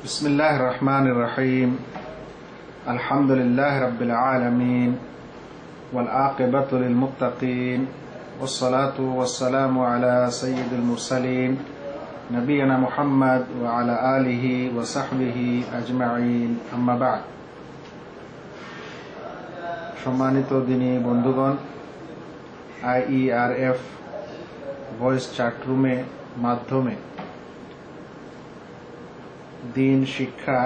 बिस्मिल्लाहिर रहमानिर रहीम अल्हम्दुलिल्लाहि रब्बिल आलमीन वल आक़िबतु लिल मुत्तक़ीन वस्सलातु वस्सलामु अला सय्यिदिल मुरसलीन नबियना मुहम्मद व अला आलिहि व सहबिहि अजमाइन अम्मा बाद। सम्मानित दिनी बंधुगण, IERF ভয়েস চ্যাটরুমের মাধ্যমে দিন শিক্ষা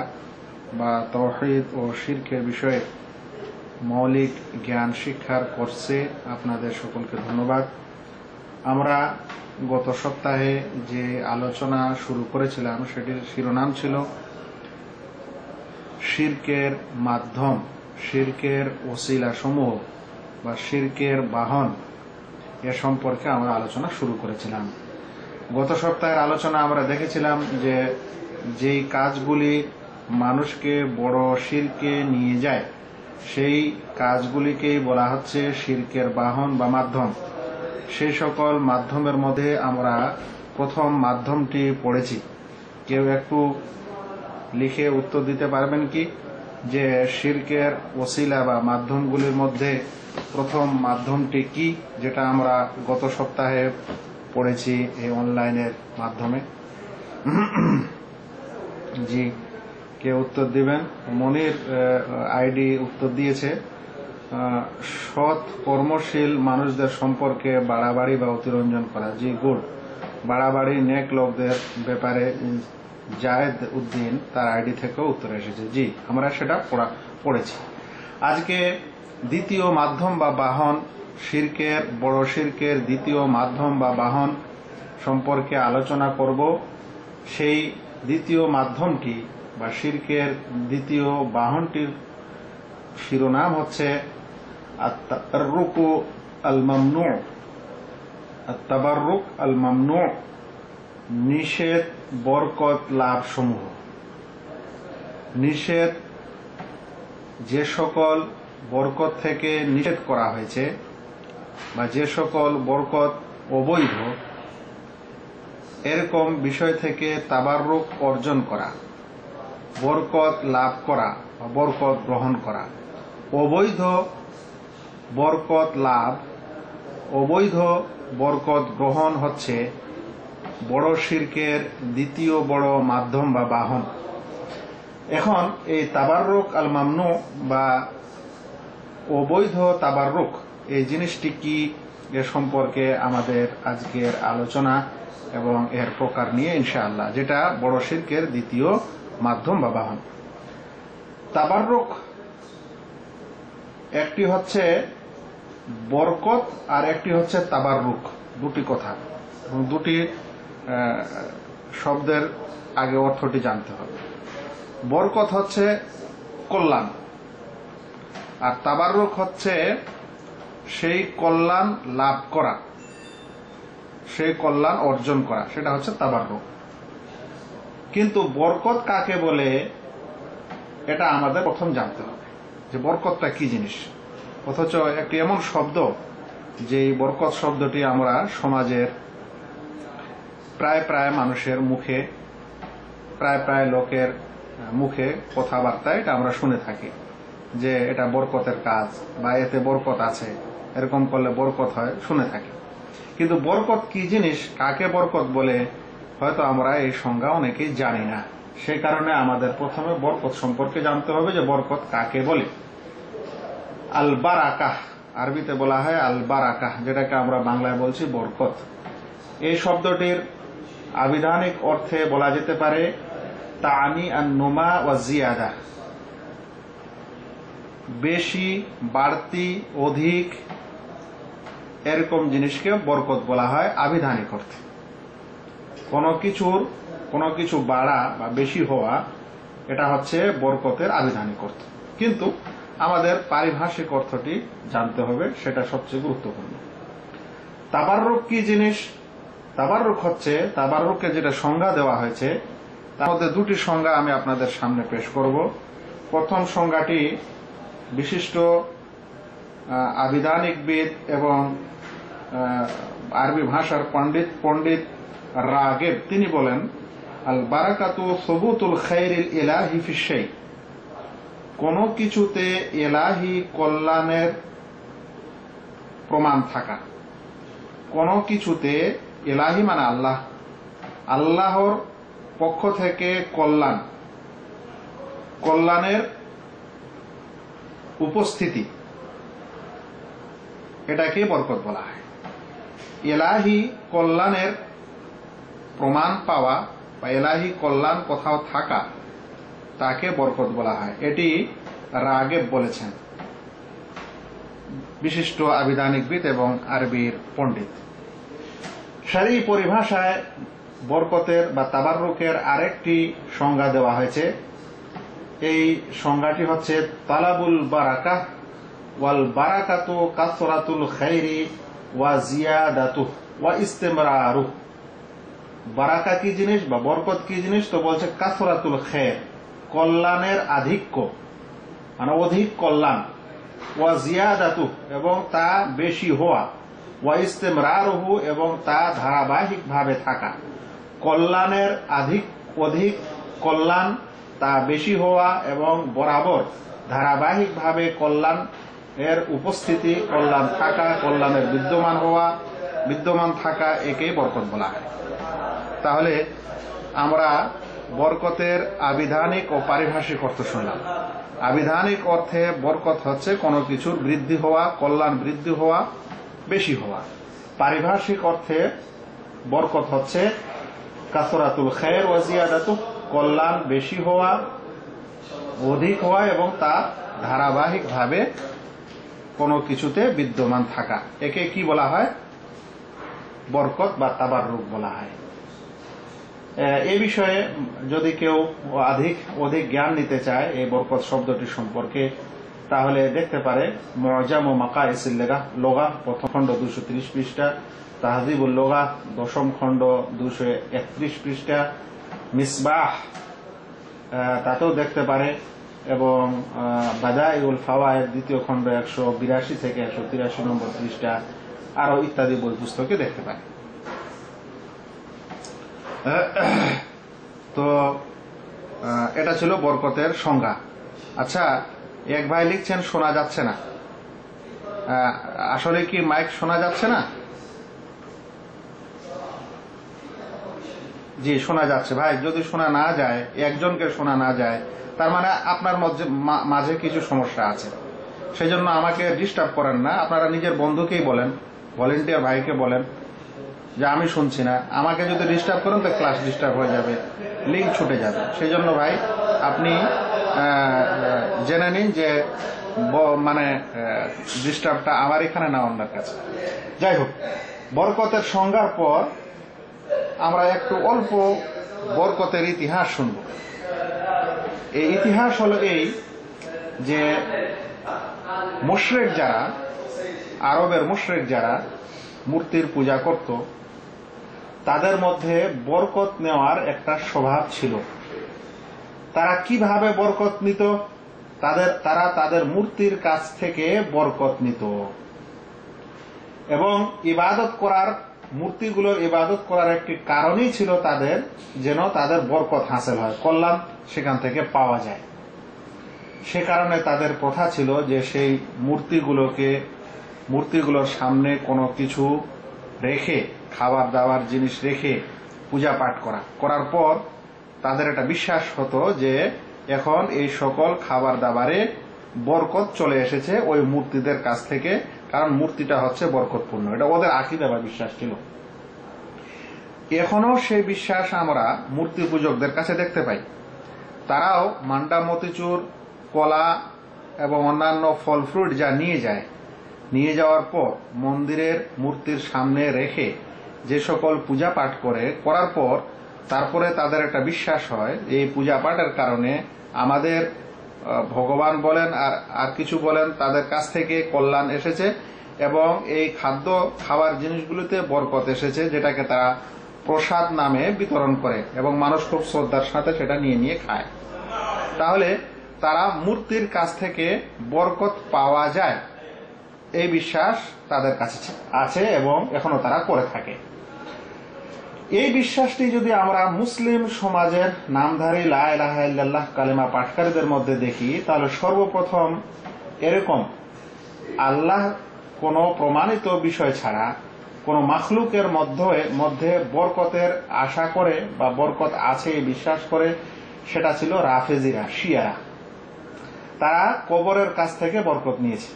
বা তাওহীদ ও শিরকের বিষয়ে মৌলিক জ্ঞান শিক্ষার কোর্সে আপনাদের সকলকে ধন্যবাদ। আমরা গত সপ্তাহে যে আলোচনা শুরু করেছিলাম সেটির শিরোনাম ছিল শিরকের মাধ্যম, শিরকের ওসিলা সমূহ বা শিরকের বাহন এ সম্পর্কে আমরা আলোচনা শুরু করেছিলাম। গত সপ্তাহের আলোচনা আমরা দেখেছিলাম যে যেই কাজগুলি মানুষকে বড় শিরকে নিয়ে যায় সেই কাজগুলিকেই বলা হচ্ছে শিরকের বাহন বা মাধ্যম। সেই সকল মাধ্যমের মধ্যে আমরা প্রথম মাধ্যমটি পড়েছি। কেউ একটু লিখে উত্তর দিতে পারবেন কি যে শিরকের ওসিলা বা মাধ্যমগুলির মধ্যে প্রথম মাধ্যমটি কি, যেটা আমরা গত সপ্তাহে পড়েছি এই অনলাইনের মাধ্যমে? জি, কে উত্তর দিবেন? মনির আইডি উত্তর দিয়েছে সৎ কর্মশীল মানুষদের সম্পর্কে বাড়াবাড়ি বা অতিরঞ্জন করা। জি, গুড। বাড়াবাড়ি নেক লোকদের ব্যাপারে জায়েদ উদ্দিন তার আইডি থেকেও উত্তর এসেছে। জি, আমরা সেটা পড়েছি। আজকে দ্বিতীয় মাধ্যম বা বাহন, শিরকের বড় শিরকের দ্বিতীয় মাধ্যম বা বাহন সম্পর্কে আলোচনা করব। সেই দ্বিতীয় মাধ্যমটি বা শিরকের দ্বিতীয় বাহনটির শিরোনাম হচ্ছে আত-তাবাররুক আল মামনু। আত-তাবাররুক আল মামনু, নিষেধ বরকত লাভ সমূহ। নিষেধ, যে সকল বরকত থেকে নিষেধ করা হয়েছে বা যে সকল বরকত অবৈধ, এরকম বিষয় থেকে তাবাররুক অর্জন করা, বরকত লাভ করা বা বরকত গ্রহণ করা। অবৈধ বরকত লাভ, অবৈধ বরকত গ্রহণ হচ্ছে বড় শিরকের দ্বিতীয় বড় মাধ্যম বা বাহন। এখন এই তাবাররুক আল মামনু বা অবৈধ তাবাররুক, এই জিনিসটি কি এ সম্পর্কে আমাদের আজকের আলোচনা এবং এর প্রকার নিয়ে ইনশাআল্লাহ, যেটা বড় শিরকের দ্বিতীয় মাধ্যম বা বাহন। তাবাররুক একটি হচ্ছে বরকত আর একটি হচ্ছে তাবাররুক, দুটি কথা এবং দুটি শব্দের আগে অর্থটি জানতে হবে। বরকত হচ্ছে কল্যাণ আর তাবাররুক হচ্ছে সেই কল্যাণ লাভ করা, সেই কল্যাণ অর্জন করা, সেটা হচ্ছে তাবাররুক। কিন্তু বরকত কাকে বলে এটা আমাদের প্রথম জানতে হবে যে বরকতটা কি জিনিস। অথচ একটি এমন শব্দ যে এই বরকত শব্দটি আমরা সমাজের প্রায় প্রায় মানুষের মুখে, প্রায় প্রায় লোকের মুখে কথাবার্তায় এটা আমরা শুনে থাকি যে এটা বরকতের কাজ বা এতে বরকত আছে, এরকম করলে বরকত হয়, শুনে থাকি। কিন্তু বরকত কি জিনিস, কাকে বরকত বলে হয়তো আমরা এই সংজ্ঞা অনেকেই জানি না। সেই কারণে আমাদের প্রথমে বরকত সম্পর্কে জানতে হবে যে বরকত কাকে বলে। আল বারাকাহ, আরবিতে বলা হয় আল বারাকাহ, যেটাকে আমরা বাংলায় বলছি বরকত। এই শব্দটির আবিধানিক অর্থে বলা যেতে পারে তানি আন-নুমা ওয়া জিয়াদা, বেশি, বাড়তি, অধিক, এরকম জিনিসকে বরকত বলা হয় আবিধানিক অর্থে। কোনো কিছু বাড়া বা বেশি হওয়া, এটা হচ্ছে বরকতের আবিধানিক অর্থ। কিন্তু আমাদের পারিভাষিক অর্থটি জানতে হবে, সেটা সবচেয়ে গুরুত্বপূর্ণ। তাবাররুক কি জিনিস? তাবাররুক হচ্ছে, তাবাররুককে যেটা সংজ্ঞা দেওয়া হয়েছে তার মধ্যে দুটি সংজ্ঞা আমি আপনাদের সামনে পেশ করব। প্রথম সংজ্ঞাটি বিশিষ্ট আবিধানিকবিদ এবং আরবি ভাষার পণ্ডিত রাগেব তিনি বলেন আল বারাকাতু সুবুতুল খায়রিল ইলাহি ফিশ শাই, কোন কিছুতে ইলাহি কল্যাণের প্রমাণ থাকা, কোন কিছুতে, ইলাহি মানে আল্লাহ, আল্লাহর পক্ষ থেকে কল্যাণের উপস্থিতি, এটাকে বরকত বলা হয়। ইলাহি কল্যাণের প্রমাণ পাওয়া বা ইলাহি কল্যাণ কোথাও থাকা, তাকে বরকত বলা হয়। এটি রাগেব বলেছেন, বিশিষ্ট আবিধানিকবিদ এবং আরবির পণ্ডিত। শরঈ পরিভাষায় বরকতের বা তাবাররুকের আরেকটি সংজ্ঞা দেওয়া হয়েছে। এই সংজ্ঞাটি হচ্ছে তালাবুল বারাকাহ ওয়াল বারাকাতু কাসরাতুল খায়রি ওয়া জিয়াদাতুহু ওয়া ইস্তিমরারুহু। বারাকা কি জিনিস বা বরকত কি জিনিস? তো বলছে কাসরাতুল খায়র, কল্যাণের আধিক্য মানে অধিক কল্যাণ, ওয়া জিয়াদাতুহু এবং তা বেশি হওয়া, ওয়া ইস্তিমরারুহু এবং তা ধারাবাহিকভাবে থাকা। কল্যাণের অধিক কল্যাণ, তা বেশি হওয়া এবং বরাবর ধারাবাহিকভাবে কল্যাণ এর উপস্থিতি, কল্যাণ থাকা, কল্যাণের বিদ্যমান থাকা, একেই বরকত বলা হয়। তাহলে আমরা বরকতের আবিধানিক ও পারিভাষিক অর্থ শুনলাম। আবিধানিক অর্থে বরকত হচ্ছে কোনো কিছুর বৃদ্ধি হওয়া, কল্যাণ বৃদ্ধি হওয়া, বেশি হওয়া। পারিভাষিক অর্থে বরকত হচ্ছে কাসরাতুল খায়র ওয়া জিয়াদাতুহু, কল্যাণ বেশি হওয়া, অধিক হওয়া এবং তা ধারাবাহিকভাবে কোনো কিছুতে বিদ্যমান থাকা, একে কি বলা হয়? বরকত বা তাবাররুক বলা হয়। এ বিষয়ে যদি কেউ অধিক জ্ঞান নিতে চায় এই বরকত শব্দটি সম্পর্কে, তাহলে দেখতে পারে মুআজাম ও মাকাইসিল লোগা প্রথম খণ্ড 230 পৃষ্ঠা, তাহযিবুল লোগা দশম খণ্ড 231 পৃষ্ঠা, মিসবাহ তাতেও দেখতে পারে, এবং বাদাইউল ফাওয়ায়েদ দ্বিতীয় খণ্ড 182 থেকে 183 নম্বর পৃষ্ঠা, আরো ইত্যাদি বই পুস্তকে দেখতে পারে। তো এটা ছিল বরকতের সংজ্ঞা। আচ্ছা, এক ভাই লিখছেন শোনা যাচ্ছে না। আসলে কি মাইক শোনা যাচ্ছে না? জি, শোনা যাচ্ছে। ভাই, যদি শোনা না যায়, একজনকে শোনা না যায়, তার মানে আপনার মাঝে কিছু সমস্যা আছে। সেই জন্য আমাকে ডিস্টার্ব করেন না। আপনারা নিজের বন্ধুকেই বলেন, ভলেন্টিয়ার ভাইকে বলেন যে আমি শুনছি না। আমাকে যদি ডিস্টার্ব করেন তো ক্লাস ডিস্টার্ব হয়ে যাবে, লিঙ্ক ছুটে যাবে। সেই জন্য ভাই আপনি জেনে নিন যে মানে ডিস্টার্বটা আমার এখানে না, অন্যের কাছে। যাই হোক, বরকতের সংজ্ঞার পর আমরা একটু অল্প বরকতের ইতিহাস শুনব। এই ইতিহাস হলো এই যে মুশরিক যারা, আরবের মুশরিক যারা মূর্তির পূজা করত, তাদের মধ্যে বরকত নেওয়ার একটা স্বভাব ছিল। তারা কিভাবে বরকত নিত? তারা তাদের মূর্তির কাছ থেকে বরকত নিত এবং মূর্তিগুলোর ইবাদত করার একটি কারণই ছিল তাদের, যেন তাদের বরকত হাসিল হয়, কল্যাণ সেখান থেকে পাওয়া যায়। সে কারণে তাদের প্রথা ছিল যে সেই মূর্তিগুলোর সামনে কোনো কিছু রেখে, খাবার দাবার জিনিস রেখে পূজা পাঠ করার পর তাদের একটা বিশ্বাস হতো যে এখন এই সকল খাবার দাবারে বরকত চলে এসেছে ওই মূর্তিদের কাছ থেকে, কারণ মূর্তিটা হচ্ছে বরকতপূর্ণ। এটা ওদের আকীদা বা বিশ্বাস ছিল। এখনো সেই বিশ্বাস আমরা মূর্তি পূজকদের কাছে দেখতে পাই। তারাও মান্ডা, মতিচুর, কলা এবং অন্যান্য ফল ফ্রুট যা নিয়ে যাওয়ার পর মন্দিরের মূর্তির সামনে রেখে যে সকল পূজা পাঠ করার পর তারপরে তাদের একটা বিশ্বাস হয় এই পূজা পাঠের কারণে আমাদের ভগবান বলেন আর কিছু বলেন, তাদের কাছ থেকে কল্যাণ এসেছে এবং এই খাবার জিনিসগুলোতে বরকত এসেছে, যেটাকে তারা প্রসাদ নামে বিতরণ করে এবং মানুষ খুব শ্রদ্ধার সাথে সেটা নিয়ে খায়। তাহলে তারা মূর্তির কাছ থেকে বরকত পাওয়া যায় এই বিশ্বাস তাদের কাছে আছে এবং এখনো তারা করে থাকে। এই বিশ্বাসটি যদি আমরা মুসলিম সমাজের নামধারী লা ইলাহা ইল্লাল্লাহ কালেমা পাঠকারীদের মধ্যে দেখি, তাহলে সর্বপ্রথম এরকম আল্লাহ কোন প্রমাণিত বিষয় ছাড়া কোন মাখলুকের মধ্যে বরকতের আশা করে বা বরকত আছে এই বিশ্বাস করে, সেটা ছিল রাফেজিরা, শিয়ারা। তারা কবরের কাছ থেকে বরকত নিয়েছে।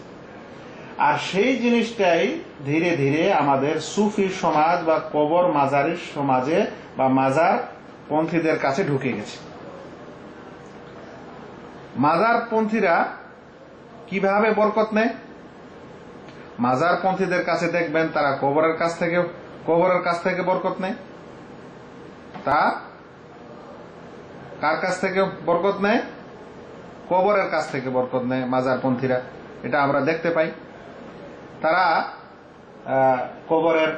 আর সেই জিনিসটাই ধীরে ধীরে আমাদের সুফি সমাজ বা কবর মাজারের সমাজে বা মাজার পন্থীদের কাছে ঢুকে গেছে। মাজার পন্থীরা কিভাবে বরকত নেয়? মাজার পন্থীদের কাছে দেখবেন তারা কবরের কাছ থেকে বরকত নেয়। তা কার কাছ থেকে বরকত নেয়? কবরের কাছ থেকে বরকত নেয় মাজার পন্থীরা। এটা আমরা দেখতে পাই। তারা কবরের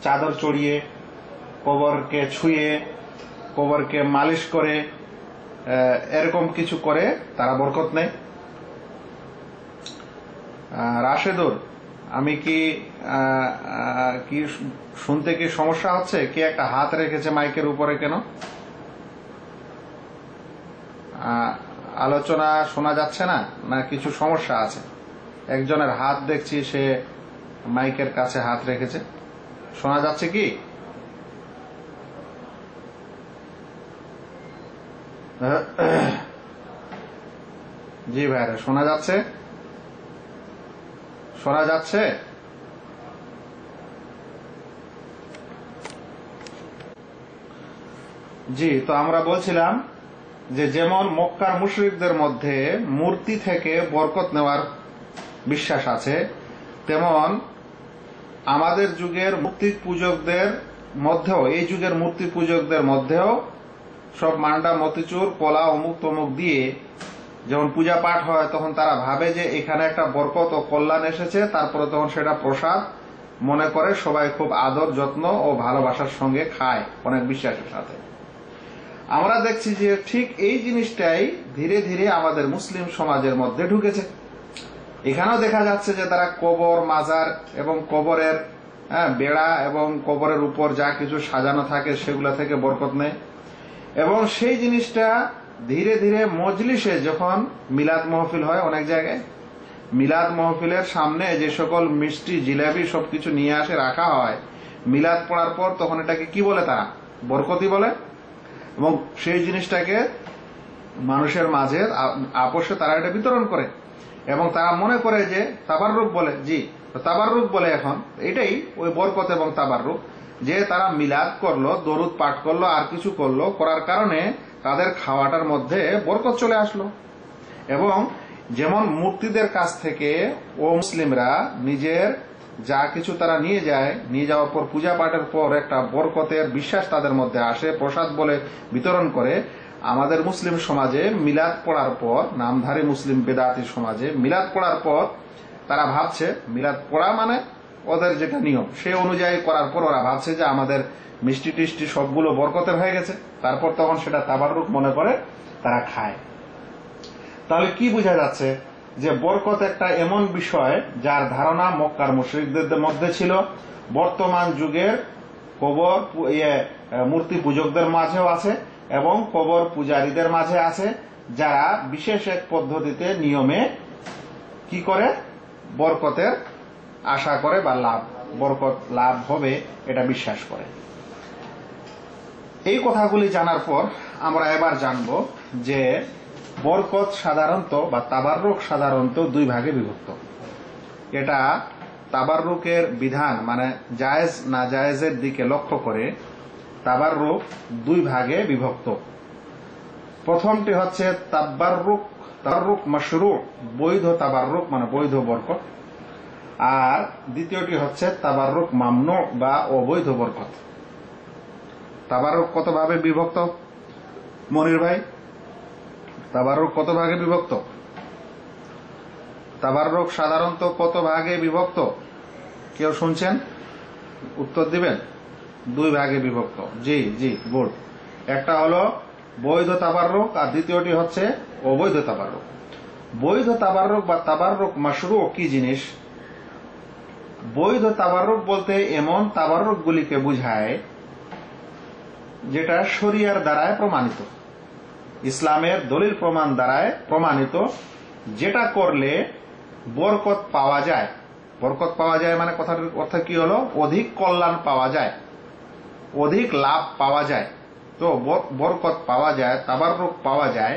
চাদর চড়িয়ে, কবরকে ছুঁয়ে, কবরকে মালিশ করে, এরকম কিছু করে তারা বরকত নেয়। রাশেদুর, আমি কি শুনতে কি সমস্যা হচ্ছে? কি একটা হাত রেখেছে মাইকের উপরে কেন? আলোচনা শোনা যাচ্ছে না, না কিছু সমস্যা আছে? একজনের হাত দেখছি, সে মাইকের কাছে হাত রেখেছে। শোনা যাচ্ছে কি? জি ভাইরা, শোনা যাচ্ছে? শোনা যাচ্ছে? জি, তো আমরা বলছিলাম যে যেমন মক্কার মুশরিকদের মধ্যে মূর্তি থেকে বরকত নেওয়ার বিশ্বাস আছে, তেমন আমাদের যুগের মূর্তি পূজকদের মধ্যেও, এই যুগের মূর্তি পূজকদের মধ্যেও সব মান্ডা মতিচুর কলা অমুক তমুক দিয়ে যখন পূজা পাঠ হয়, তখন তারা ভাবে যে এখানে একটা বরকত ও কল্যাণ এসেছে, তারপরে তখন সেটা প্রসাদ মনে করে সবাই খুব আদর যত্ন ও ভালোবাসার সঙ্গে খায়, অনেক বিশ্বাসের সাথে। আমরা দেখছি যে ঠিক এই জিনিসটাই ধীরে ধীরে আমাদের মুসলিম সমাজের মধ্যে ঢুকেছে। এখানেও দেখা যাচ্ছে যে তারা কবর, মাজার এবং কবরের বেড়া এবং কবরের উপর যা কিছু সাজানো থাকে সেগুলো থেকে বরকত নেয়। এবং সেই জিনিসটা ধীরে ধীরে মজলিসে যখন মিলাদ মহফিল হয়, অনেক জায়গায় মিলাদ মহফিলের সামনে যে সকল মিষ্টি জিলাপি সবকিছু নিয়ে আসে রাখা হয়, মিলাদ পড়ার পর তখন এটাকে কি বলে? তারা বরকতি বলে। এবং সেই জিনিসটাকে মানুষের মাঝে আপোষে তারা এটা বিতরণ করে এবং তারা মনে করে যে তাবাররুক বলে। জি, তাবাররুক বলে। এখন এটাই ওই বরকত এবং তাবাররুক, যে তারা মিলাদ করলো, দরুদ পাঠ করলো, আর কিছু করলো, করার কারণে তাদের খাওয়াটার মধ্যে বরকত চলে আসলো। এবং যেমন মূর্তিদের কাছ থেকে ও মুসলিমরা নিজের যা কিছু তারা নিয়ে যায়, নিয়ে যাওয়ার পর পূজা পাঠের পর একটা বরকতের বিশ্বাস তাদের মধ্যে আসে, প্রসাদ বলে বিতরণ করে। আমাদের মুসলিম সমাজে মিলাদ পড়ার পর, নামধারী মুসলিম বেদাতি সমাজে মিলাদ পড়ার পর তারা ভাবছে, মিলাদ পড়া মানে ওদের যেটা নিয়ম সে অনুযায়ী করার পর ওরা ভাবছে যে আমাদের মিষ্টি টিষ্টি সবগুলো বরকতের হয়ে গেছে। তারপর তখন সেটা তাবাররুক মনে করে তারা খায়। তাহলে কি বোঝা যাচ্ছে? যে বরকত একটা এমন বিষয় যার ধারণা মক্কার মুশরিকদের মধ্যে ছিল, বর্তমান যুগের কবর মূর্তি পূজকদের মাঝেও আছে এবং কবর পূজারীদের মাঝে আছে, যারা বিশেষ এক পদ্ধতিতে নিয়মে কি করে? বরকতের আশা করে বা বরকত লাভ হবে এটা বিশ্বাস করে। এই কথাগুলি জানার পর আমরা এবার জানব যে বরকত সাধারণত বা তাবাররুক সাধারণত দুই ভাগে বিভক্ত। এটা তাবাররুকের বিধান মানে জায়েজ না জায়েজের দিকে লক্ষ্য করে তাবাররুক দুই ভাগে বিভক্ত। প্রথমটি হচ্ছে তাবাররুক মাশরু, বৈধ তাবাররুক মানে বৈধ বরকত। আর দ্বিতীয়টি হচ্ছে তাবাররুক মামনু বা অবৈধ বরকত। তাবাররুক কত ভাবে বিভক্ত মনির ভাই? তাবাররুক কত ভাগে বিভক্ত? তাবাররুক সাধারণত কত ভাগে বিভক্ত? কেউ শুনছেন? উত্তর দিবেন। দুই ভাগে বিভক্ত। জি জি, গুড। একটা হলো বৈধ তাবাররুক আর দ্বিতীয়টি হচ্ছে অবৈধ তাবাররুক। বৈধ তাবাররুক বা তাবাররুক মাশরু কি জিনিস? বৈধ তাবাররুক বলতে এমন তাবাররুক গুলিকে বুঝায় যেটা শরিয়ার দ্বারায় প্রমাণিত, ইসলামের দলিল প্রমাণ দ্বারায় প্রমাণিত, যেটা করলে বরকত পাওয়া যায়। বরকত পাওয়া যায় মানে কথার অর্থ কি হলো? অধিক কল্যাণ পাওয়া যায়, অধিক লাভ পাওয়া যায়। তো বরকত পাওয়া যায়, তাবাররুক পাওয়া যায়,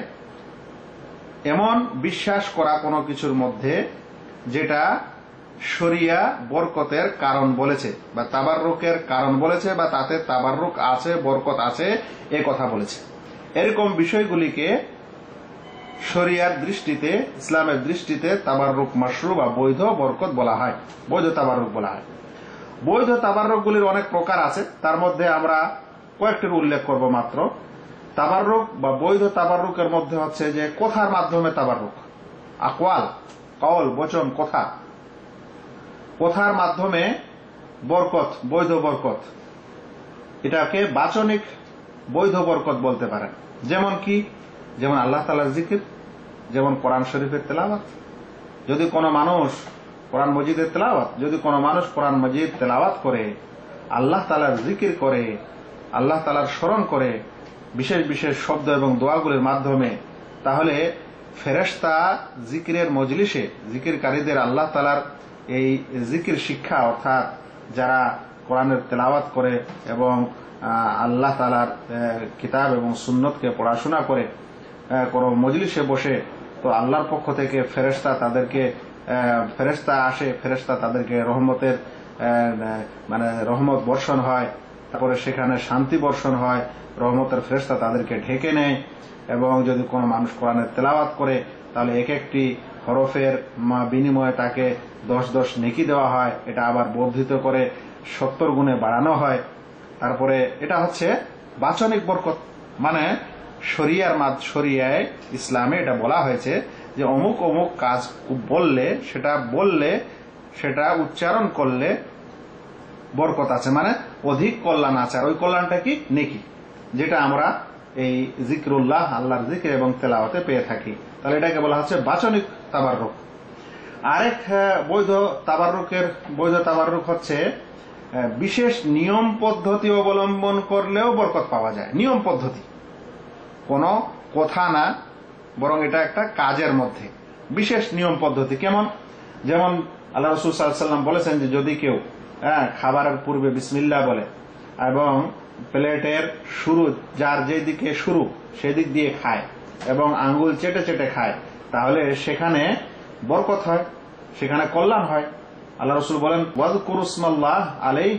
এমন বিশ্বাস করা কোনো কিছুর মধ্যে যেটা শরিয়া বরকতের কারণ বলেছে বা তাবাররুকের কারণ বলেছে বা তাতে তাবাররুক আছে, বরকত আছে, এ কথা বলেছে। এরকম বিষয়গুলিকে শরিয়ার দৃষ্টিতে, ইসলামের দৃষ্টিতে তাবাররুক মাশরু বা বৈধ বরকত বলা হয়, বৈধ তাবাররুক বলা হয়। বৈধ তাবাররুকগুলির অনেক প্রকার আছে, তার মধ্যে আমরা কয়েকটির উল্লেখ করব মাত্র। তাবাররুক বা বৈধ তাবাররুকের মধ্যে হচ্ছে যে কথার মাধ্যমে তাবাররুক, আকওয়াল, কওল, বচন, কথা, কথার মাধ্যমে বরকত, বৈধ বরকত, এটাকে বাচনিক বৈধ বরকত বলতে পারেন। যেমন কি? যেমন আল্লাহ তাআলার জিকির, যেমন কোরআন শরীফের তেলাওয়াত। যদি কোনো মানুষ কোরআন মজিদের তেলাওয়াত, যদি কোনো মানুষ কোরআন মজিদ তেলাওয়াত করে, আল্লাহ তাআলার জিকির করে, আল্লাহ তাআলার স্মরণ করে বিশেষ বিশেষ শব্দ এবং দোয়াগুলির মাধ্যমে, তাহলে ফেরেশতা জিকিরের মজলিসে জিকিরকারীদের আল্লাহ তাআলার এই জিকির শিক্ষা, অর্থাৎ যারা কোরআনের তেলাওয়াত করে এবং আল্লাহ তাআলার কিতাব এবং সুন্নতকে পড়াশোনা করে কোন মজলিসে বসে, তো আল্লাহর পক্ষ থেকে ফেরেশতা আসে, ফেরেশতা তাদেরকে রহমতের মানে রহমত বর্ষণ হয়, তারপরে সেখানে শান্তি বর্ষণ হয়, রহমতের ফেরেশতা তাদেরকে ঢেকে নেয়। এবং যদি কোনো মানুষ কোরআনের তেলাওয়াত করে, তাহলে এক একটি হরফের বিনিময়ে তাকে 10 নেকি দেওয়া হয়, এটা আবার বর্ধিত করে 70 গুণে বাড়ানো হয়। তারপরে এটা হচ্ছে বাচনিক বরকত, মানে শরিয়ায় ইসলামে এটা বলা হয়েছে যে অমুক অমুক কাজ বললে, সেটা উচ্চারণ করলে বরকত আছে, মানে অধিক কল্যাণ আছে। আর ওই কল্যাণটা কি? নেকি, যেটা আমরা এই জিকরুল্লাহ, আল্লাহর জিকির এবং তেলাওয়াতে পেয়ে থাকি। তাহলে এটাকে বলা হচ্ছে বাচনিক তাবাররুক। আরেক বৈধ তাবাররুক হচ্ছে বিশেষ নিয়ম পদ্ধতি অবলম্বন করলেও বরকত পাওয়া যায়। নিয়ম পদ্ধতি, কোনো কথা না, বরং এটা একটা কাজের মধ্যে বিশেষ নিয়ম পদ্ধতি। কেমন? যেমন আল্লাহ রাসূল সাল্লাল্লাহু আলাইহি ওয়াসাল্লাম বলেছেন যে যদি কেউ খাবারের পূর্বে বিসমিল্লাহ বলে এবং প্লেটের শুরু, যার যেদিকে শুরু সেদিক দিয়ে খায় এবং আঙ্গুল চেটে চেটে খায়, তাহলে সেখানে বরকত হয়, সেখানে কল্যাণ হয়। আল্লাহ রাসূল বলেন ওয়াযকুরু ইসমাল্লাহ আলাইহি,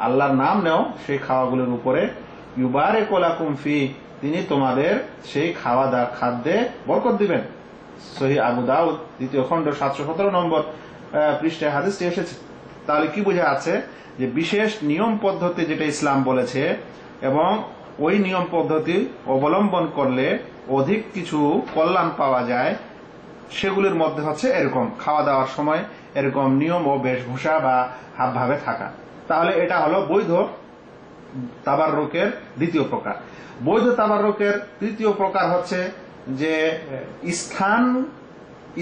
আল্লাহর নাম নেও সেই খাওয়াগুলোর উপরে, ইউবারিকু লাকুম ফি, তিনি তোমাদের সেই খাদ্যে বরকত দিবেন। সহিহ আবু দাউদ 2য় খণ্ড 717 নম্বর পৃষ্ঠায় হাদিসটি এসেছে। তাহলে কি বোঝা যাচ্ছে যে বিশেষ নিয়ম পদ্ধতি যেটা ইসলাম বলেছে এবং ওই নিয়ম পদ্ধতি অবলম্বন করলে অধিক কিছু কল্যাণ পাওয়া যায়, সেগুলির মধ্যে হচ্ছে এরকম খাওয়া দাওয়ার সময় এরকম নিয়ম ও বেশভূষা বা হাবভাবে থাকা। তাহলে এটা হলো বৈধ তাবাররুকের দ্বিতীয় প্রকার। বৈধ তাবাররুকের তৃতীয় প্রকার হচ্ছে যে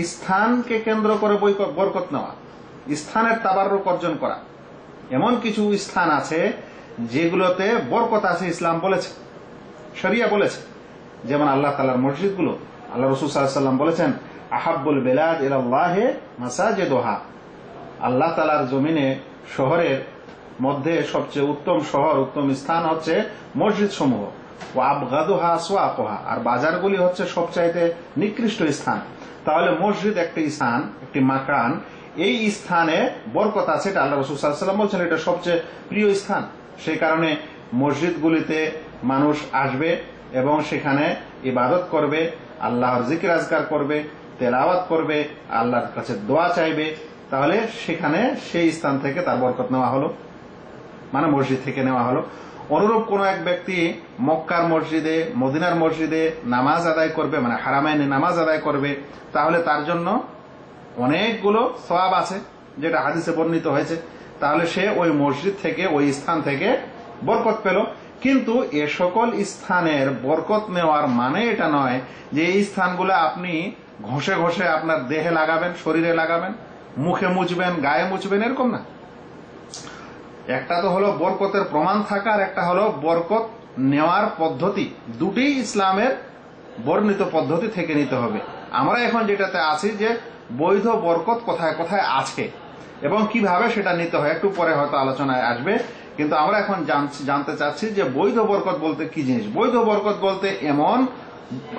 স্থানকে কেন্দ্র করে বরকত নেওয়া, স্থানের তাবাররুক অর্জন করা। এমন কিছু স্থান আছে যেগুলোতে বরকত আছে, ইসলাম বলেছে, শরিয়া বলেছে। যেমন আল্লাহ তাআলার মসজিদগুলো, আল্লাহ রাসূল সাল্লাল্লাহু আলাইহি ওয়াসাল্লাম বলেছেন আহাব্বুল বিলাদ ইলাল্লাহি মাসাজিদুহা, আল্লাহ তাআলার জমিনে শহরের মধ্যে সবচেয়ে উত্তম শহর, উত্তম স্থান হচ্ছে মসজিদ সমূহ। ওয়া আবগাদুহা আসওয়াকুহা, আর বাজারগুলি হচ্ছে সবচাইতে নিকৃষ্ট স্থান। তাহলে মসজিদ একটি স্থান, একটি মাকান, এই স্থানে বরকত আছে, এটা আল্লাহ রাসূল সাল্লাল্লাহু আলাইহি ওয়াসাল্লাম বলছেন এটা সবচেয়ে প্রিয় স্থান। সেই কারণে মসজিদগুলিতে মানুষ আসবে এবং সেখানে ইবাদত করবে, আল্লাহর জিকির আজকার করবে, তেলাওয়াত করবে, আল্লাহর কাছে দোয়া চাইবে। তাহলে সেখানে সেই স্থান থেকে তার বরকত নেওয়া হলো, মানে মসজিদ থেকে নেওয়া হলো। অনুরূপ কোন এক ব্যক্তি মক্কার মসজিদে, মদিনার মসজিদে নামাজ আদায় করবে, মানে হারামাইনে নামাজ আদায় করবে, তাহলে তার জন্য অনেকগুলো সওয়াব আছে, যেটা হাদিসে বর্ণিত হয়েছে। তাহলে সে ওই মসজিদ থেকে, ওই স্থান থেকে বরকত পেল। কিন্তু এ সকল স্থানের বরকত নেওয়ার মানে এটা নয় যে এই স্থানগুলো আপনি ঘষে ঘষে আপনার দেহে লাগাবেন, শরীরে লাগাবেন, মুখে মুছবেন, গায়ে মুছবেন, এরকম না। একটা তো হলো বরকতের প্রমাণ থাকা, আর একটা হলো বরকত নেওয়ার পদ্ধতি দুটোই ইসলামের বর্ণিত পদ্ধতি থেকে নিতে হবে। আমরা এখন যেটাতে আছি যে বৈধ বরকত কোথায় কোথায় আছে এবং কিভাবে সেটা নিতে হয় একটু পরে হয়তো আলোচনায় আসবে, কিন্তু আমরা এখন জানতে চাচ্ছি যে বৈধ বরকত বলতে কি জিনিস। বৈধ বরকত বলতে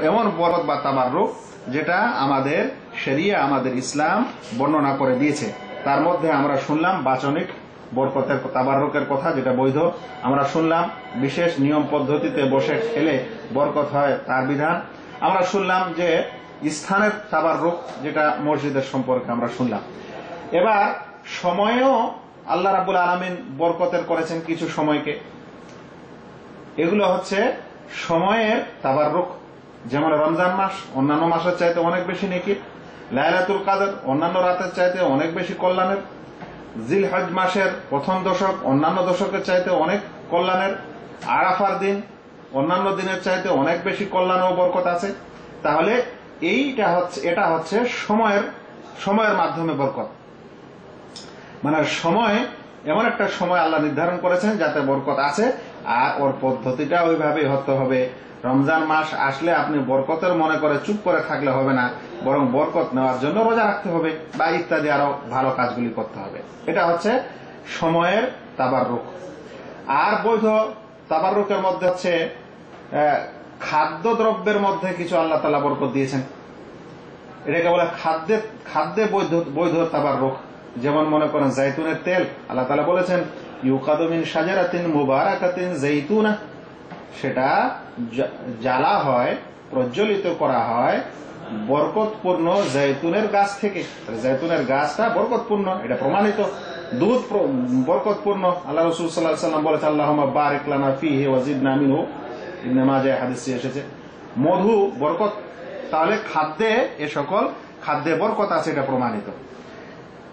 এমন বরকত বা তাবাররুক যেটা আমাদের শরিয়া, আমাদের ইসলাম বর্ণনা করে দিয়েছে। তার মধ্যে আমরা শুনলাম বাচনিক বরকতের তাবাররুকের কথা, যেটা বৈধ। আমরা শুনলাম বিশেষ নিয়ম পদ্ধতিতে বসে খেলে বরকত হয়, তার বিধান। আমরা শুনলাম যে স্থানের তাবাররুক, যেটা মসজিদের সম্পর্কে আমরা শুনলাম। এবার সময়েও আল্লাহ রাব্বুল আলামিন বরকতের করেছেন কিছু সময়কে। এগুলো হচ্ছে সময়ের তাবাররুক, যেমন রমজান মাস অন্যান্য মাসের চাইতে অনেক বেশি নেকির, লাইলাতুল কদর অন্যান্য রাতের চাইতে অনেক বেশি কল্যাণের, জিলহজ মাসের প্রথম দশক অন্যান্য দশকের চাইতে অনেক কল্যাণের, আরাফার দিন অন্যান্য দিনের চাইতে অনেক বেশি কল্যাণ ও বরকত আছে। তাহলে এটা হচ্ছে সময়ের মাধ্যমে বরকত, মানে সময় এমন একটা সময় আল্লাহ নির্ধারণ করেছেন যাতে বরকত আছে, আর ওর পদ্ধতিটা ওইভাবেই হতে হবে। রমজান মাস আসলে আপনি বরকতের মনে করে চুপ করে থাকলে হবে না, বরং বরকত নেওয়ার জন্য রোজা রাখতে হবে বা ইত্যাদি আরো ভালো কাজগুলি করতে হবে। এটা হচ্ছে সময়ের তাবাররুক। আর বৈধ তাবাররুকের মধ্যে হচ্ছে খাদ্য দ্রব্যের মধ্যে কিছু আল্লাহ তাআলা বরকত দিয়েছেন, এটাকে বলে খাদ্যে বৈধ তাবাররুক। যেমন মনে করেন জাইতুনের তেল, আল্লাহ তাআলা বলেছেন ইউকাদু মিন শাজারাতিন মুবারাকাতিন জাইতুনা, সেটা জ্বালা হয়, প্রজ্বলিত করা হয় বরকতপূর্ণ জৈতুনের গাছ থেকে। জৈতুনের গাছটা বরকতপূর্ণ, এটা প্রমাণিত। দুধ বরকতপূর্ণ, আল্লাহ রাসূল সাল্লাল্লাহু আলাইহি ওয়াসাল্লাম বলেছেন আল্লাহুম্মা বারিক লানা ফীহি ওয়া জিদনা মিনহু, ইবনে মাজাহ হাদিসে এসেছে। মধু বরকত, তাহলে খাদ্যে এ সকল খাদ্যে বরকত আছে, এটা প্রমাণিত।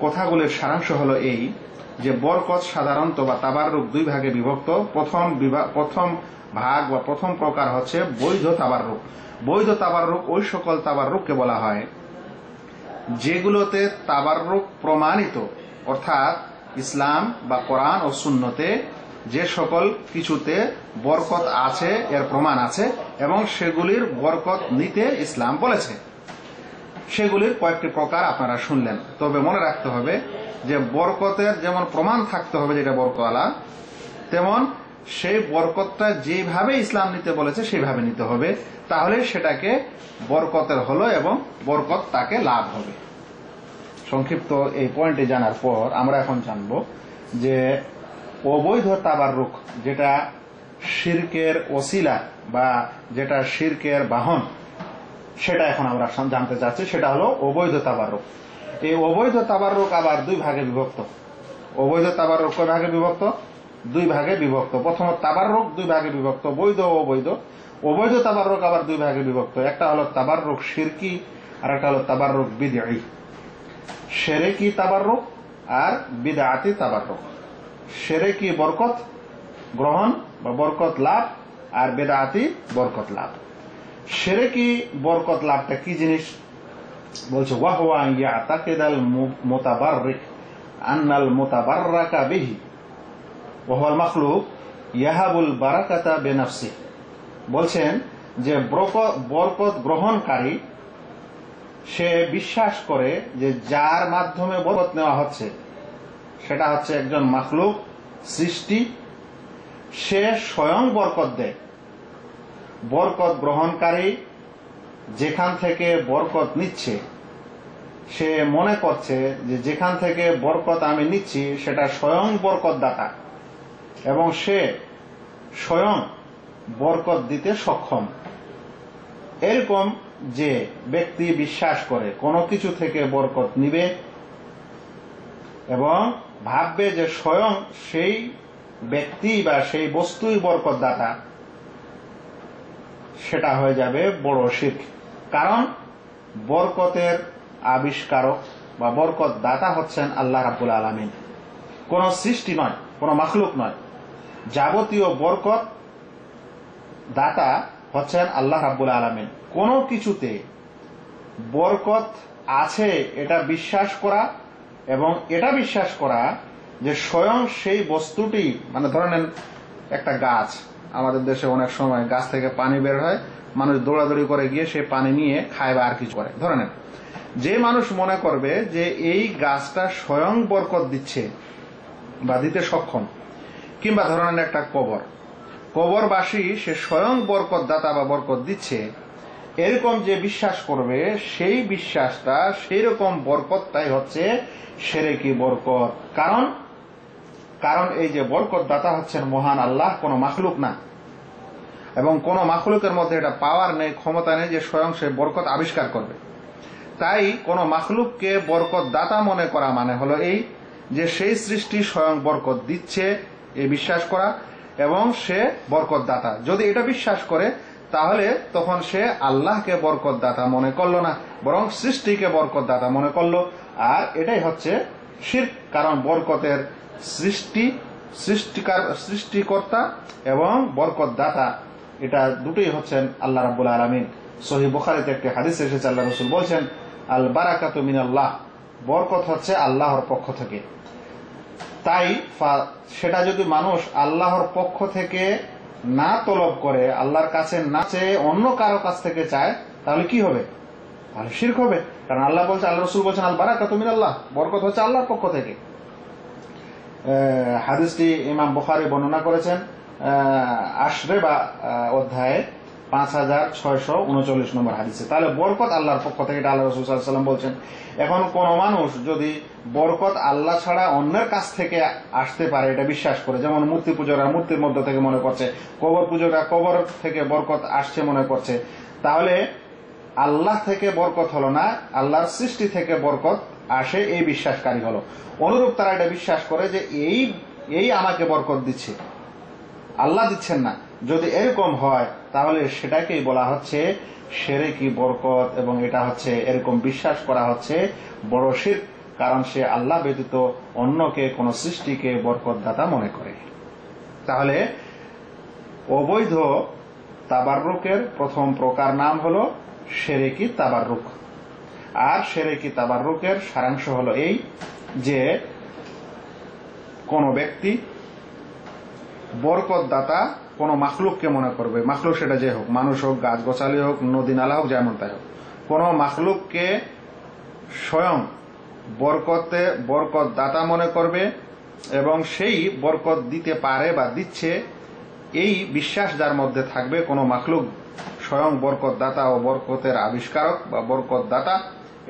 কথাগুলোর সারাংশ হলো এই যে বরকত সাধারণত বা তাবাররুক দুই ভাগে বিভক্ত। প্রথম ভাগ বা প্রথম প্রকার হচ্ছে বৈধ তাবাররুক। বৈধ তাবাররুক ওই সকল তাবাররুককে বলা হয় যেগুলোতে তাবাররুক প্রমাণিত, অর্থাৎ ইসলাম বা কোরআন ও সুন্নতে যে সকল কিছুতে বরকত আছে এর প্রমাণ আছে এবং সেগুলির বরকত নিতে ইসলাম বলেছে। সেগুলির কয়েকটি প্রকার আপনারা শুনলেন। তবে মনে রাখতে হবে যে বরকতের যেমন প্রমাণ থাকতে হবে যেটা বরকতওয়ালা, তেমন সেই বরকতটা যেভাবে ইসলাম নিতে বলেছে সেইভাবে নিতে হবে, তাহলে সেটাকে বরকতের হলো এবং বরকত তাকে লাভ হবে। সংক্ষিপ্ত এই পয়েন্টে জানার পর আমরা এখন জানব যে অবৈধ তাবাররুক, যেটা শিরকের ওসিলা বা যেটা শিরকের বাহন, সেটা এখন আমরা জানতে চাচ্ছি। সেটা হলো অবৈধ তাবাররুক। এই অবৈধ তাবাররুক আবার দুই ভাগে বিভক্ত। অবৈধ তাবাররুক কয় ভাগে বিভক্ত? দুই ভাগে বিভক্ত। প্রথম তাবাররুক দুই ভাগে বিভক্ত, বৈধ ও অবৈধ। অবৈধ তাবাররুক আবার দুই ভাগে বিভক্ত, একটা হলো তাবাররুক শিরকি আর একটা হলো তাবাররুক বিদঈ। শিরকি তাবাররুক আর বিদআতি তাবাররুক। শিরকি বরকত গ্রহণ বা বরকত লাভ, আর বিদআতি বরকত লাভ। শিরকি বরকত লাভটা কি জিনিস বলছে, ওয়া হুয়া ইয়াতাকিদাল মুতাবাররিক আন্নাল মুতাবাররাকা বিহি ওয়া হুয়াল মাখলুক ইয়াহাবুল বারাকাতা বিনাফসিহি। বলছেন যে বরকত গ্রহণকারী সে বিশ্বাস করে যে যার মাধ্যমে বরকত নেওয়া হচ্ছে সেটা হচ্ছে একজন মাখলুক, সৃষ্টি, সে স্বয়ং বরকত দেয়। বরকত গ্রহণকারী যেখান থেকে বরকত নিচ্ছে সে মনে করছে যে যেখান থেকে বরকত আমি নিচ্ছি সেটা স্বয়ং বরকত দাতা এবং সে স্বয়ং বরকত দিতে সক্ষম। এরকম যে ব্যক্তি বিশ্বাস করে কোনো কিছু থেকে বরকত নিবে এবং ভাববে যে স্বয়ং সেই ব্যক্তি বা সেই বস্তুই বরকত দাতা, সেটা হয়ে যাবে বড় শিরক। কারণ বরকতের আবিষ্কারক বা বরকত দাতা হচ্ছেন আল্লাহ রাব্বুল আলামিন, কোন সৃষ্টি নয়, কোন মাখলুক নয়। যাবতীয় বরকত দাতা হচ্ছেন আল্লাহ রাব্বুল আলামিন। কোন কিছুতে বরকত আছে এটা বিশ্বাস করা এবং এটা বিশ্বাস করা যে স্বয়ং সেই বস্তুটি, মানে ধরে নেন একটা গাছ, আমাদের দেশে অনেক সময় গাছ থেকে পানি বের হয়, মানুষ দৌড়াদৌড়ি করে গিয়ে সে পানি নিয়ে খায় বা আর কিছু করে। ধরে নেন, যে মানুষ মনে করবে যে এই গাছটা স্বয়ং বরকত দিচ্ছে বা দিতে সক্ষম, কিংবা ধরে নেন একটা কবরবাসী সে স্বয়ং বরকত দাতা বা বরকত দিচ্ছে, এরকম যে বিশ্বাস করবে সেই বিশ্বাসটা সেই রকম বরকতটাই হচ্ছে শিরকি বরকত। কারণ এই যে বরকত দাতা হচ্ছেন মহান আল্লাহ, কোন মাখলুক না, এবং কোন মাখলুকের মধ্যে এটা পাওয়ার নেই, ক্ষমতা নেই যে স্বয়ং সে বরকত আবিষ্কার করবে। তাই কোন মাখলুককে বরকত দাতা মনে করা মানে হলো এই যে সেই সৃষ্টি স্বয়ং বরকত দিচ্ছে এই বিশ্বাস করা, এবং সে বরকত দাতা। যদি এটা বিশ্বাস করে তাহলে তখন সে আল্লাহকে বরকত দাতা মনে করলো না, বরং সৃষ্টিকে বরকত দাতা মনে করলো। আর এটাই হচ্ছে শিরক, কারণ বরকতের সৃষ্টিকর্তা এবং বরকত দাতা এটা দুটোই হচ্ছেন আল্লাহ রাব্বুল আলামিন। সহিহ বুখারীতে একটি হাদিস এসেছে, আল্লাহ রাসূল বলছেন, আল বারাকাতু মিনাল্লাহ, বরকত হচ্ছে আল্লাহর পক্ষ থেকে। তাই সেটা যদি মানুষ আল্লাহর পক্ষ থেকে না তলব করে, আল্লাহর কাছে না চেয়ে অন্য কারো কাছ থেকে চায়, তাহলে কি হবে? তাহলে শিরক হবে। কারণ আল্লাহ বলছে, আল্লাহ রাসূল বলছেন, আল বারাকাতু মিনাল্লাহ, বরকত হচ্ছে আল্লাহর পক্ষ থেকে। হাদিসটি ইমাম বুখারী বর্ণনা করেছেন আশরেবা অধ্যায়ে 5639 নম্বর হাদিসে। তাহলে বরকত আল্লাহর পক্ষ থেকে, এটা আল্লাহ রাসূল সাল্লাল্লাহু আলাইহি ওয়াসাল্লাম বলছেন। এখন কোন মানুষ যদি বরকত আল্লাহ ছাড়া অন্যের কাছ থেকে আসতে পারে এটা বিশ্বাস করে, যেমন মূর্তি পূজকরা মূর্তির মধ্য থেকে মনে করছে, কবর পূজকরা কবর থেকে বরকত আসছে মনে করছে, তাহলে আল্লাহ থেকে বরকত হলো না, আল্লাহর সৃষ্টি থেকে বরকত আসে এই বিশ্বাসকারী হলো। অনুরূপ তারা এটা বিশ্বাস করে যে এই আমাকে বরকত দিচ্ছে, আল্লাহ দিচ্ছেন না। যদি এরকম হয় তাহলে সেটাকেই বলা হচ্ছে শিরকি বরকত, এবং এটা হচ্ছে এরকম বিশ্বাস করা হচ্ছে বড় শিরক, কারণ সে আল্লাহ ব্যতীত অন্যকে কোন সৃষ্টিকে বরকত দাতা মনে করে। তাহলে অবৈধ তাবাররুকের প্রথম প্রকার নাম হলো শিরকি তাবাররুক। আর শিরকি তাবাররুকের সারাংশ হলো এই যে কোন ব্যক্তি বরকত দাতা কোন মাখলুককে মনে করবে, মাখলুক সেটা যে হোক, মানুষ হোক, গাছ গোছালি হোক, নদী নালা হোক, যেমন তাই হোক, কোন মাখলুককে স্বয়ং বরকত দাতা মনে করবে এবং সেই বরকত দিতে পারে বা দিচ্ছে, এই বিশ্বাস যার মধ্যে থাকবে, কোন মাখলুক স্বয়ং বরকত দাতা ও বরকতের আবিষ্কারক বা বরকত দাতা,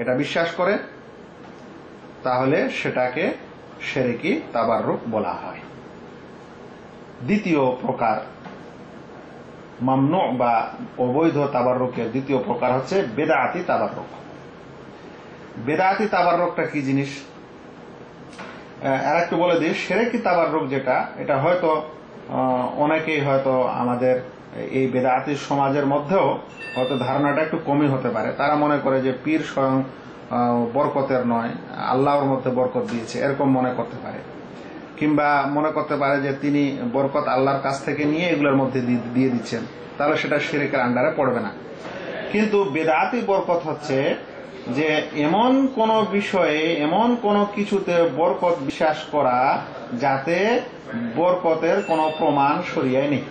এটা বিশ্বাস করে, তাহলে সেটাকে শিরকি তাবাররুক বলা হয়। দ্বিতীয় প্রকার মামনু বা অবৈধ তাবাররুকের দ্বিতীয় প্রকার হচ্ছে বেদাতি তাবাররুক। বেদাতি তাবাররুকটা কি জিনিস আর একটু বলে দিই। শিরকি তাবাররুক যেটা, এটা হয়তো অনেকেই হয়তো আমাদের এই বেদাতি সমাজের মধ্যেও হয়তো ধারণাটা একটু কমই হতে পারে। তারা মনে করে যে পীর স্বয়ং বরকতের নয়, আল্লাহর মধ্যে বরকত দিয়েছে, এরকম মনে করতে পারে। কিংবা মনে করতে পারে যে তিনি বরকত আল্লাহর কাছ থেকে নিয়ে এগুলোর মধ্যে দিয়ে দিচ্ছেন, তাহলে সেটা শিরকের আন্ডারে পড়বে না। কিন্তু বেদাতি বরকত হচ্ছে যে এমন কোন বিষয়ে, এমন কোন কিছুতে বরকত বিশ্বাস করা যাতে বরকতের কোন প্রমাণ শরীয়তে নেই।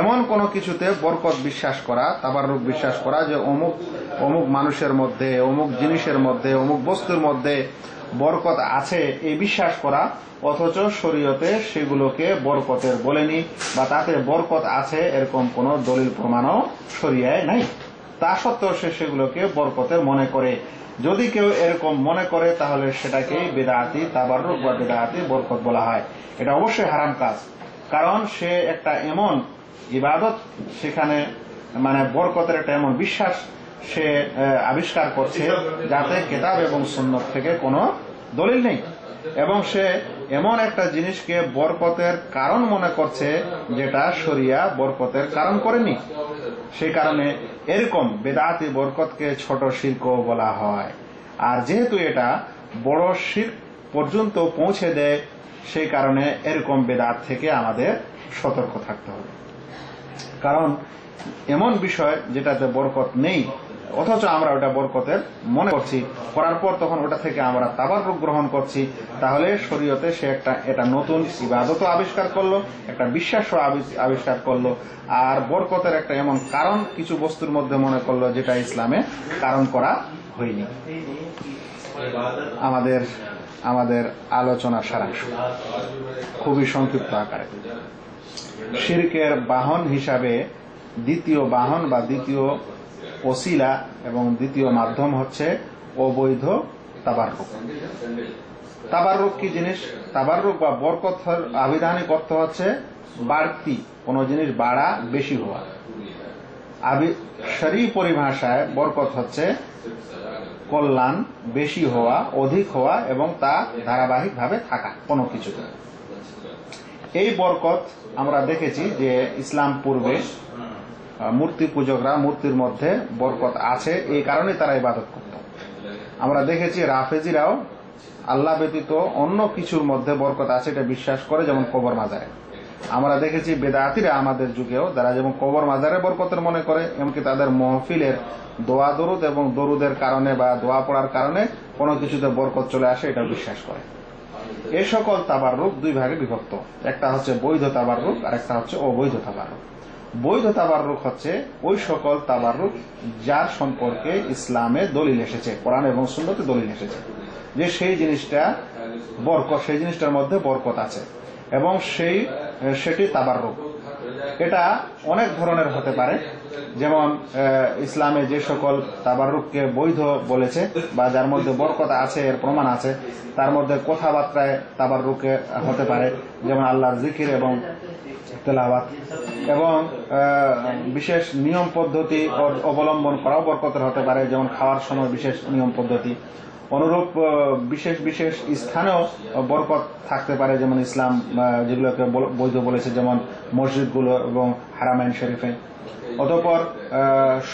এমন কোন কিছুতে বরকত বিশ্বাস করা, তাবাররুক বিশ্বাস করা যে অমুক মানুষের মধ্যে, অমুক জিনিসের মধ্যে, অমুক বস্তুর মধ্যে বরকত আছে, এই বিশ্বাস করা, অথচ শরীয়তে সেগুলোকে বরকতের বলেনি বা তাতে বরকত আছে এরকম কোন দলিল প্রমাণও শরীয়তে নাই। তা সত্ত্বেও সে সেগুলোকে বরকতের মনে করে। যদি কেউ এরকম মনে করে তাহলে সেটাকে বেদাতি তাবাররুক বা বেদাতি বরকত বলা হয়। এটা অবশ্যই হারাম কাজ, কারণ সে একটা এমন ইবাদত, সেখানে মানে বরকতের একটা এমন বিশ্বাস সে আবিষ্কার করছে যাতে কিতাব এবং সুন্নাত থেকে কোনো দলিল নেই, এবং সে এমন একটা জিনিসকে বরকতের কারণ মনে করছে যেটা শরিয়া বরকতের কারণ করেনি। সেই কারণে এরকম বেদাতি বরকতকে ছোট শিরকও বলা হয়। আর যেহেতু এটা বড় শিরক পর্যন্ত পৌঁছে দেয়, সেই কারণে এরকম বেদাত থেকে আমাদের সতর্ক থাকতে হবে। কারণ এমন বিষয় যেটাতে বরকত নেই, অথচ আমরা ওটা বরকতের মনে করছি, করার পর তখন ওটা থেকে আমরা তাবাররুক গ্রহণ করছি, তাহলে শরীয়তে সে এটা নতুন ইবাদতও আবিষ্কার করলো, একটা বিশ্বাসও আবিষ্কার করলো, আর বরকতের একটা এমন কারণ কিছু বস্তুর মধ্যে মনে করলো যেটা ইসলামে কারণ করা হয়নি। আমাদের আলোচনার সারাংশ খুবই সংক্ষিপ্ত আকারে। শিরকের বাহন হিসাবে দ্বিতীয় বাহন বা দ্বিতীয় ওসিলা এবং দ্বিতীয় মাধ্যম হচ্ছে অবৈধ তাবাররুক। তাবাররুক কি জিনিস? তাবাররুক বা বরকত আবিধানিক অর্থ হচ্ছে বাড়তি, কোন জিনিস বাড়া, বেশি হওয়া। শরীয়ী পরিভাষায় বরকত হচ্ছে কল্যাণ, বেশি হওয়া, অধিক হওয়া এবং তা ধারাবাহিকভাবে থাকা কোনো কিছুতে। এই বরকত আমরা দেখেছি যে ইসলাম পূর্বে মূর্তি পূজকরা মূর্তির মধ্যে বরকত আছে এই কারণে তারা ইবাদত করত। আমরা দেখেছি রাফেজিরাও আল্লাহ ব্যতীত অন্য কিছুর মধ্যে বরকত আছে এটা বিশ্বাস করে, যেমন কবর মাজারে। আমরা দেখেছি বেদাতিরা আমাদের যুগেও যারা যেমন কবর মাজারে বরকতের মনে করে, এমনকি তাদের মহফিলের দোয়া দরুদ এবং দরুদের কারণে বা দোয়া পড়ার কারণে কোনো কিছুতে বরকত চলে আসে এটা বিশ্বাস করে। এই সকল তাবাররুক দুই ভাগে বিভক্ত, একটা হচ্ছে বৈধ তাবাররুক আর একটা হচ্ছে অবৈধ তাবাররুক। বৈধ তাবাররুক হচ্ছে ওই সকল তাবাররুক যার সম্পর্কে ইসলামে দলিল এসেছে, কোরআন এবং সুন্নতে দলিল এসেছে যে সেই জিনিসটা বরকত, সেই জিনিসটার মধ্যে বরকত আছে এবং সেটি তাবাররুক। এটা অনেক ধরনের হতে পারে, যেমন ইসলামে যে সকল তাবাররুককে বৈধ বলেছে বা যার মধ্যে বরকত আছে এর প্রমাণ আছে, তার মধ্যে কথাবার্তায় তাবাররুকে হতে পারে, যেমন আল্লাহর জিকির এবং তেলাওয়াত, এবং বিশেষ নিয়ম পদ্ধতি অবলম্বন করাও বরকতের হতে পারে, যেমন খাওয়ার সময় বিশেষ নিয়ম পদ্ধতি। অনুরূপ বিশেষ বিশেষ স্থানেও বরকত থাকতে পারে, যেমন ইসলাম যেগুলোকে বৈধ বলেছে, যেমন মসজিদগুলো এবং হারামাইন শরীফে। অতঃপর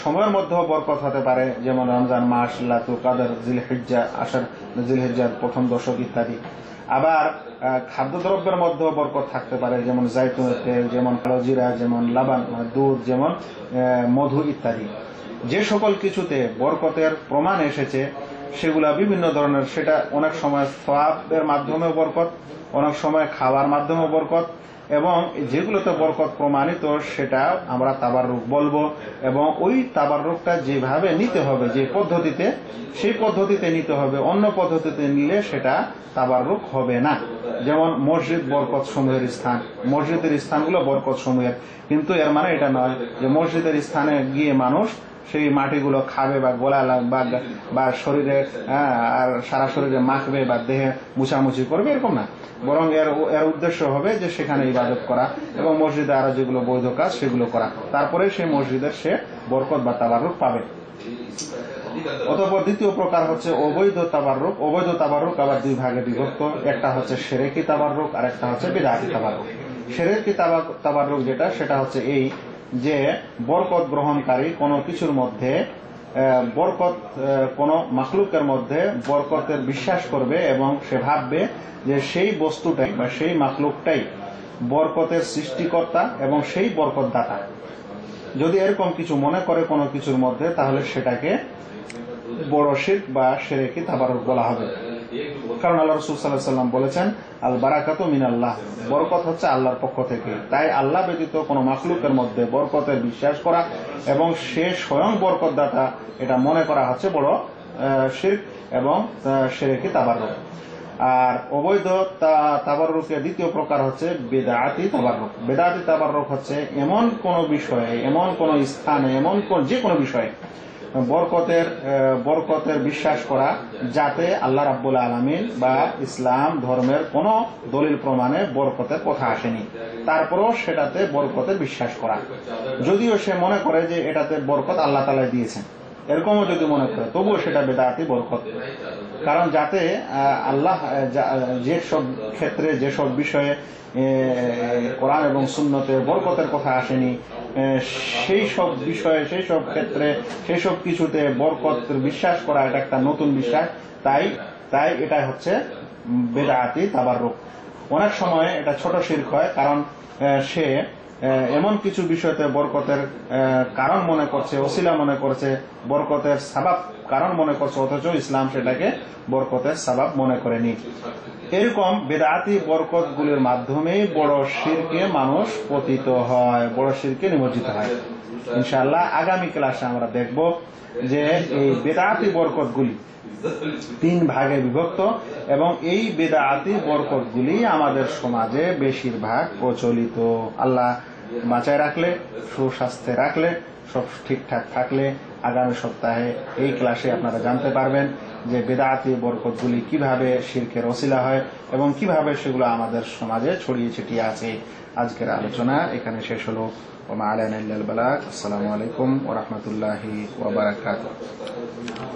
সময়ের মধ্যেও বরকত হতে পারে, যেমন রমজান মাস, লাইলাতুল কদর, জিলহিজ্জা, আশার জিলহিজ্জার প্রথম দশক ইত্যাদি। আবার খাদ্যদ্রব্যের মধ্যেও বরকত থাকতে পারে, যেমন জাইতুনের তেল, যেমন কালোজিরা, যেমন লাবান দুধ, যেমন মধু ইত্যাদি। যে সকল কিছুতে বরকতের প্রমাণ এসেছে সেগুলা বিভিন্ন ধরনের, সেটা অনেক সময় সওয়াবের মাধ্যমেও বরকত, অনেক সময় খাওয়ার মাধ্যমেও বরকত, এবং যেগুলোতে বরকত প্রমাণিত সেটা আমরা তাবাররুক বলবো। এবং ওই তাবাররুকটা যেভাবে নিতে হবে, যে পদ্ধতিতে, সেই পদ্ধতিতে নিতে হবে, অন্য পদ্ধতিতে নিলে সেটা তাবাররুক হবে না। যেমন মসজিদ বরকত সমূহের স্থান, মসজিদের স্থানগুলো বরকত সমূহের, কিন্তু এর মানে এটা নয় যে মসজিদের স্থানে গিয়ে মানুষ সেই মাটিগুলো খাবে বা গোলা বা শরীরে আর সারা শরীরে মাখবে বা দেহে মুছামুছি করবে, এরকম না। বরং এর উদ্দেশ্য হবে যে সেখানে ইবাদত করা এবং মসজিদে আরো যেগুলো বৈধ কাজ সেগুলো করা, তারপরে সেই মসজিদের সে বরকত বা তাবাররুক পাবে। অতঃপর দ্বিতীয় প্রকার হচ্ছে অবৈধ তাবাররুক। অবৈধ তাবাররুক আবার দুই ভাগে বিভক্ত, একটা হচ্ছে শিরকি তাবাররুক আর একটা হচ্ছে বিদআতি তাবাররুক। শিরকি তাবাররুক যেটা, সেটা হচ্ছে এই যে বরকত গ্রহণকারী কোনো কিছুর মধ্যে বরকত, কোন মাখলুকের মধ্যে বরকতের বিশ্বাস করবে এবং সে ভাববে যে সেই বস্তুটাই বা সেই মাখলুকটাই বরকতের সৃষ্টিকর্তা এবং সেই বরকত দাতা। যদি এরকম কিছু মনে করে কোনো কিছুর মধ্যে, তাহলে সেটাকে বড় শিরক বা শিরকি তাবাররুক বলা হবে। কারণ আল্লাহ রাসূল সাল্লাল্লাহু আলাইহি ওয়াসাল্লাম বলেছেন, আল বারাকাতু মিনাল্লাহ, বরকত হচ্ছে আল্লাহর পক্ষ থেকে। তাই আল্লাহ ব্যতীত কোনো মাখলুকের মধ্যে বরকতের বিশ্বাস করা এবং সে স্বয়ং বরকত দাতা এটা মনে করা হচ্ছে বড় শিরক এবং শিরকি তাবাররুক। আর অবৈধ তাবাররুকের দ্বিতীয় প্রকার হচ্ছে বিদআতি তাবাররুক। বিদআতি তাবাররুক হচ্ছে এমন কোন বিষয়ে, এমন কোন স্থানে, এমন যে কোনো বিষয়ে বরকতের বিশ্বাস করা যাতে আল্লাহ রাব্বুল আলামিন বা ইসলাম ধর্মের কোন দলিল প্রমাণে বরকতের কথা আসেনি, তারপরও সেটাতে বরকতের বিশ্বাস করা, যদিও সে মনে করে যে এটাতে বরকত আল্লাহ তাআলা দিয়েছেন, এরকমও যদি মনে করে, তবুও সেটা বেদাতি বরকত। কারণ যাতে আল্লাহ যেসব ক্ষেত্রে, যেসব বিষয়ে কোরআন এবং সুন্নতে বরকতের কথা আসেনি, সেই সব বিষয়ে, সেই সব ক্ষেত্রে, সেই সব কিছুতে বরকতের বিশ্বাস করা এটা একটা নতুন বিশ্বাস। তাই এটা হচ্ছে বেদাতি তাবাররুক। অনেক সময় এটা ছোট শিরক হয়, কারণ সে এমন কিছু বিষয়তে বরকতের কারণ মনে করছে, ওসিলা মনে করছে, বরকতের সাবাব কারণ মনে করছে, অথচ ইসলাম সেটাকে বরকতের সাবাব মনে করেনি। এরকম বেদাতি বরকতগুলির মাধ্যমেই বড় শিরকে মানুষ পতিত হয়, বড় শিরকে নিমজ্জিত হয়। ইনশাআল্লাহ আগামী ক্লাসে আমরা দেখব যে এই বেদাতি বরকতগুলি 3 ভাগে বিভক্ত এবং এই বেদাতি বরকতগুলি আমাদের সমাজে বেশিরভাগ প্রচলিত। আল্লাহ বাঁচায় রাখলে, সুস্বাস্থ্যে রাখলে, সব ঠিকঠাক থাকলে আগামী সপ্তাহে এই ক্লাসে আপনারা জানতে পারবেন যে বেদাতি বরকতগুলি কিভাবে শিরকের ওসিলা হয় এবং কিভাবে সেগুলো আমাদের সমাজে ছড়িয়ে ছিটিয়ে আছে। আজকের আলোচনা এখানে শেষ হলো। ওয়া মা আলাইনা ইল্লাল বালাগ। আসসালামু আলাইকুম ওয়া রাহমাতুল্লাহি ওয়া বারাকাতুহু।